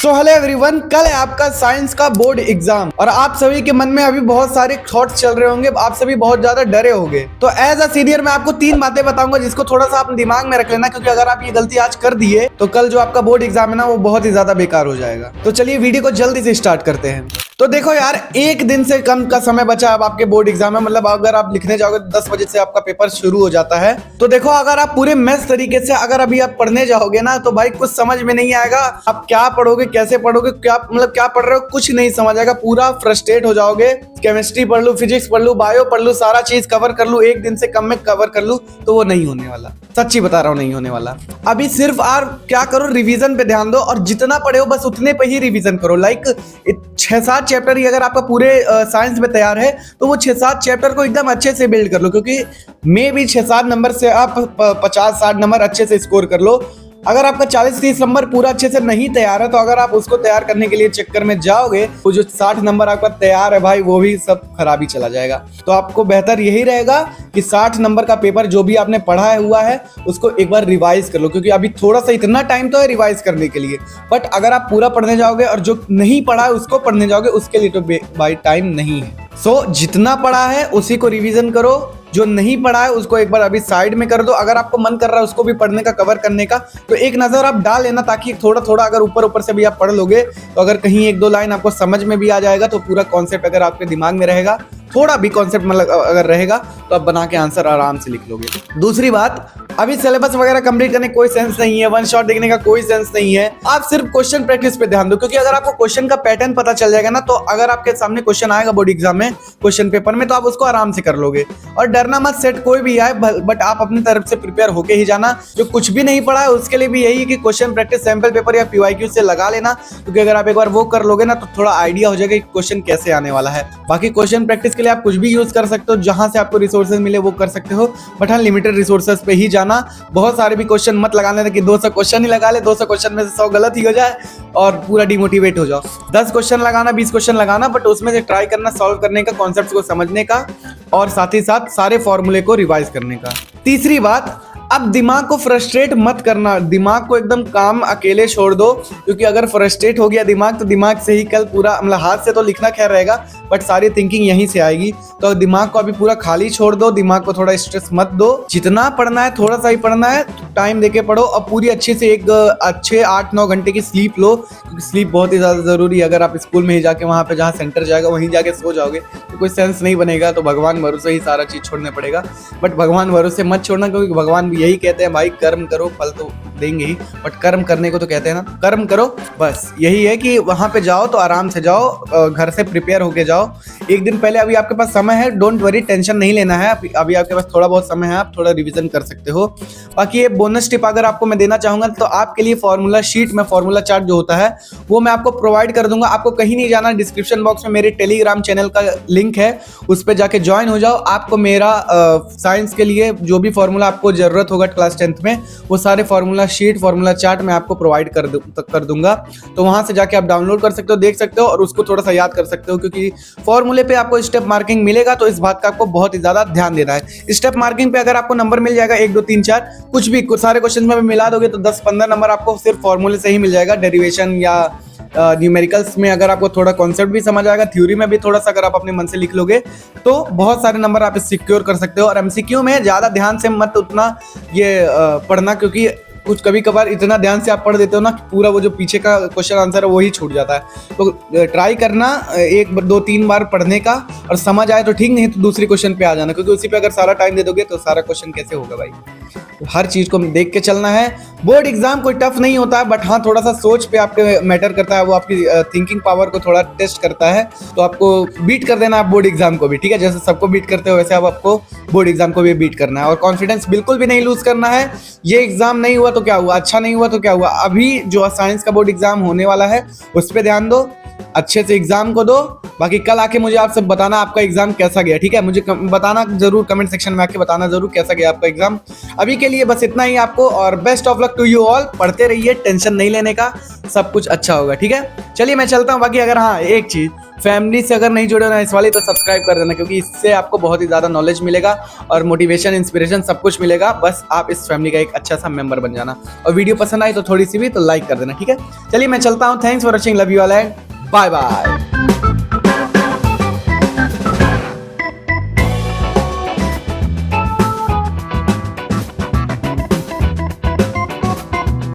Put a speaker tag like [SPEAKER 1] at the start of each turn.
[SPEAKER 1] So hello everyone, कल है आपका साइंस का बोर्ड एग्जाम और आप सभी के मन में अभी बहुत सारे थॉट्स चल रहे होंगे। आप सभी बहुत ज्यादा डरे होंगे। तो एज अ सीनियर मैं आपको 3 बातें बताऊंगा जिसको थोड़ा सा अपने दिमाग में रख लेना, क्योंकि अगर आप ये गलती आज कर दिए तो कल जो आपका बोर्ड एग्जाम है ना वो बहुत ही ज्यादा बेकार हो जाएगा। तो चलिए वीडियो को जल्दी से स्टार्ट करते हैं। तो देखो यार, एक दिन से कम का समय बचा अब आपके बोर्ड एग्जाम में। मतलब अगर आप लिखने जाओगे तो 10 बजे से आपका पेपर शुरू हो जाता है। तो देखो, अगर आप पूरे मैथ तरीके से अगर अभी आप पढ़ने जाओगे ना तो भाई कुछ समझ में नहीं आएगा। आप क्या पढ़ोगे, कैसे पढ़ोगे, क्या मतलब क्या पढ़ रहे हो, कुछ नहीं समझ आएगा। पूरा फ्रस्ट्रेट हो जाओगे। केमिस्ट्री पढ़ लूं, फिजिक्स पढ़ लूं, बायो पढ़ लूं, सारा चीज कवर कर लूं, एक दिन से कम में कवर कर लूं, तो वो नहीं होने वाला। सच्ची बता रहा हूँ, नहीं होने वाला। अभी सिर्फ आप क्या करो, रिवीजन पे ध्यान दो और जितना पढ़े हो बस उतने पे ही रिवीजन करो। लाइक 6-7 चैप्टर ही अगर आपका पूरे साइंस में तैयार है तो वो 6-7 चैप्टर को एकदम अच्छे से बिल्ड कर लो, क्योंकि मे भी 6-7 नंबर से आप 50-60 नंबर अच्छे से स्कोर कर लो। अगर आपका 40-30 नंबर पूरा अच्छे से नहीं तैयार है तो अगर आप उसको तैयार करने के लिए चक्कर में जाओगे तो जो 60 नंबर आपका तैयार है भाई वो भी सब खराबी चला जाएगा। तो आपको बेहतर यही रहेगा कि 60 नंबर का पेपर जो भी आपने पढ़ा हुआ है उसको एक बार रिवाइज कर लो, क्योंकि अभी थोड़ा सा इतना टाइम तो है रिवाइज करने के लिए। बट अगर आप पूरा पढ़ने जाओगे और जो नहीं पढ़ा है उसको पढ़ने जाओगे उसके लिए तो भाई टाइम नहीं है। सो जितना पढ़ा है उसी को रिवीजन करो, जो नहीं पढ़ा है उसको एक बार अभी साइड में कर दो। अगर आपको मन कर रहा है उसको भी पढ़ने का, कवर करने का, तो एक नजर आप डाल लेना, ताकि थोड़ा थोड़ा अगर ऊपर से भी आप पढ़ लोगे तो अगर कहीं 1-2 लाइन आपको समझ में भी आ जाएगा तो पूरा कॉन्सेप्ट अगर आपके दिमाग में रहेगा, थोड़ा भी कॉन्सेप्ट मतलब अगर रहेगा तो आप बना के आंसर आराम से लिख लोगे। दूसरी बात, अभी सिलेबस वगैरह कंप्लीट करने कोई सेंस नहीं है, वन शॉट देखने का कोई सेंस नहीं है। आप सिर्फ क्वेश्चन प्रैक्टिस पे ध्यान दो, क्योंकि अगर आपको क्वेश्चन का पैटर्न पता चल जाएगा ना तो अगर आपके सामने क्वेश्चन आएगा बोर्ड एग्जाम में क्वेश्चन पेपर में तो आप उसको आराम से कर लोगे। और डरना मत, सेट कोई भी आए बट आप अपनी तरफ से प्रिपेयर होके ही जाना। जो कुछ भी नहीं पढ़ा है उसके लिए भी यही है कि क्वेश्चन प्रैक्टिस सैंपल पेपर या PYQ से लगा लेना, क्योंकि अगर आप एक बार वो कर लोगे ना तो थोड़ा आइडिया हो जाएगा कि क्वेश्चन कैसे आने वाला है। बाकी क्वेश्चन प्रैक्टिस के लिए आप कुछ भी यूज कर सकते हो, जहां से आपको रिसोर्सेज मिले वो कर सकते हो, बट हाँ लिमिटेड रिसोर्सेज पे ही जाना। बहुत सारे भी क्वेश्चन मत लगा लेना कि 200 क्वेश्चन ही लगा ले, 200 क्वेश्चन में से 100 गलत ही हो जाए और पूरा डिमोटिवेट हो जाओ। 10 क्वेश्चन लगाना, 20 क्वेश्चन लगाना, बट उसमें से ट्राई करना सॉल्व करने का, कॉन्सेप्ट को समझने का और साथ ही साथ सारे फॉर्मूले को रिवाइज करने का। तीसरी बात, अब दिमाग को फ्रस्ट्रेट मत करना, दिमाग को एकदम काम अकेले छोड़ दो, क्योंकि अगर फ्रस्ट्रेट हो गया दिमाग तो दिमाग से ही कल पूरा मतलब हाथ से तो लिखना खैर रहेगा बट सारी थिंकिंग यहीं से आएगी। तो दिमाग को अभी पूरा खाली छोड़ दो, दिमाग को थोड़ा स्ट्रेस मत दो। जितना पढ़ना है थोड़ा सा ही पढ़ना है, टाइम देके पढ़ो और पूरी अच्छे से एक अच्छे 8-9 घंटे की स्लीप लो, क्योंकि स्लीप बहुत ही ज्यादा जरूरी है। अगर आप स्कूल में ही जाके वहां पे जहाँ सेंटर जाएगा वहीं जाके सो जाओगे तो कोई सेंस नहीं बनेगा। तो भगवान भरोसे ही सारा चीज छोड़ना पड़ेगा, बट भगवान भरोसे मत छोड़ना, क्योंकि भगवान भी यही कहते हैं भाई कर्म करो फल तो देंगे ही, बट कर्म करने को तो कहते हैं ना, कर्म करो। बस यही है कि वहां पे जाओ तो आराम से जाओ, घर से प्रिपेयर होके जाओ। एक दिन पहले अभी आपके पास समय है, डोंट वरी, टेंशन नहीं लेना है। अभी आपके पास थोड़ा बहुत समय है, आप थोड़ा रिवीजन कर सकते हो। बाकी ये बोनस टिप अगर आपको मैं देना चाहूंगा तो आपके लिए फॉर्मूला शीट में फॉर्मूला चार्ट जो होता है वो मैं आपको प्रोवाइड कर दूंगा। आपको कहीं नहीं जाना, डिस्क्रिप्शन बॉक्स में मेरे टेलीग्राम चैनल का लिंक है, उस पर जाके ज्वाइन हो जाओ। आपको मेरा साइंस के लिए जो भी फॉर्मूला आपको जरूरत होगा क्लास 10th में वो सारे फॉर्मूला शीट, फॉर्मूला चार्ट मैं आपको प्रोवाइड कर दूंगा। तो वहां से जाके आप डाउनलोड कर सकते हो, देख सकते हो और उसको थोड़ा सा याद कर सकते हो, क्योंकि फॉर्मूले पे आपको स्टेप मार्किंग मिलेगा तो इस बात का आपको बहुत ही ज्यादा ध्यान देना है। स्टेप मार्किंग पे अगर आपको नंबर मिल जाएगा 1, 2, 3, 4 कुछ भी सारे क्वेश्चन में मिला दोगे तो 10-15 नंबर आपको सिर्फ फॉर्मूले से ही मिल जाएगा। डेरिवेशन या न्यूमेरिकल्स में अगर आपको थोड़ा कॉन्सेप्ट भी समझ आएगा, थ्योरी में भी थोड़ा सा अगर आप अपने मन से लिख लोगे तो बहुत सारे नंबर आप सिक्योर कर सकते हो। और MCQ में ज्यादा ध्यान से मत उतना ये पढ़ना, क्योंकि कुछ कभी कभार इतना ध्यान से आप पढ़ देते हो ना पूरा वो जो पीछे का क्वेश्चन आंसर है वही छूट जाता है। तो ट्राई करना 1, 2, 3 बार पढ़ने का, और समझ आए तो ठीक, नहीं तो दूसरी क्वेश्चन पे आ जाना, क्योंकि उसी पे अगर सारा टाइम दे दोगे तो सारा क्वेश्चन कैसे होगा भाई। तो हर चीज को देख के चलना है। बोर्ड एग्जाम कोई टफ नहीं होता है, बट हाँ थोड़ा सा सोच पे आपके मैटर करता है, वो आपकी थिंकिंग पावर को थोड़ा टेस्ट करता है। तो आपको बीट कर देना आप बोर्ड एग्जाम को भी, ठीक है, जैसे सबको बीट करते हो वैसे अब आपको बोर्ड एग्जाम को भी बीट करना है। और कॉन्फिडेंस बिल्कुल भी नहीं लूज करना है। ये एग्जाम नहीं हुआ तो क्या हुआ, अच्छा नहीं हुआ तो क्या हुआ, अभी जो साइंस का बोर्ड एग्जाम होने वाला है उस पर ध्यान दो, अच्छे से एग्जाम को दो। बाकी कल आके मुझे आप सब बताना आपका एग्जाम कैसा गया, ठीक है, मुझे बताना जरूर, कमेंट सेक्शन में आके बताना जरूर कैसा गया आपका एग्जाम। अभी के लिए बस इतना ही आपको, और best of luck to you all. पढ़ते रहिए, टेंशन नहीं लेने का, सब कुछ अच्छा होगा, ठीक है। चलिए मैं चलता हूँ। बाकी अगर हाँ एक चीज, फैमिली से अगर नहीं जुड़े हो ना इस वाली, तो सब्सक्राइब कर देना, क्योंकि इससे आपको बहुत ही ज़्यादा नॉलेज मिलेगा और मोटिवेशन, इंस्पिरेशन सब कुछ मिलेगा। बस आप इस फैमिली का एक अच्छा सा मेंबर बन जाना। और वीडियो पसंद आई तो थोड़ी सी भी तो लाइक कर देना, ठीक है। चलिए मैं चलता हूँ। Thanks for watching, love you all and bye bye.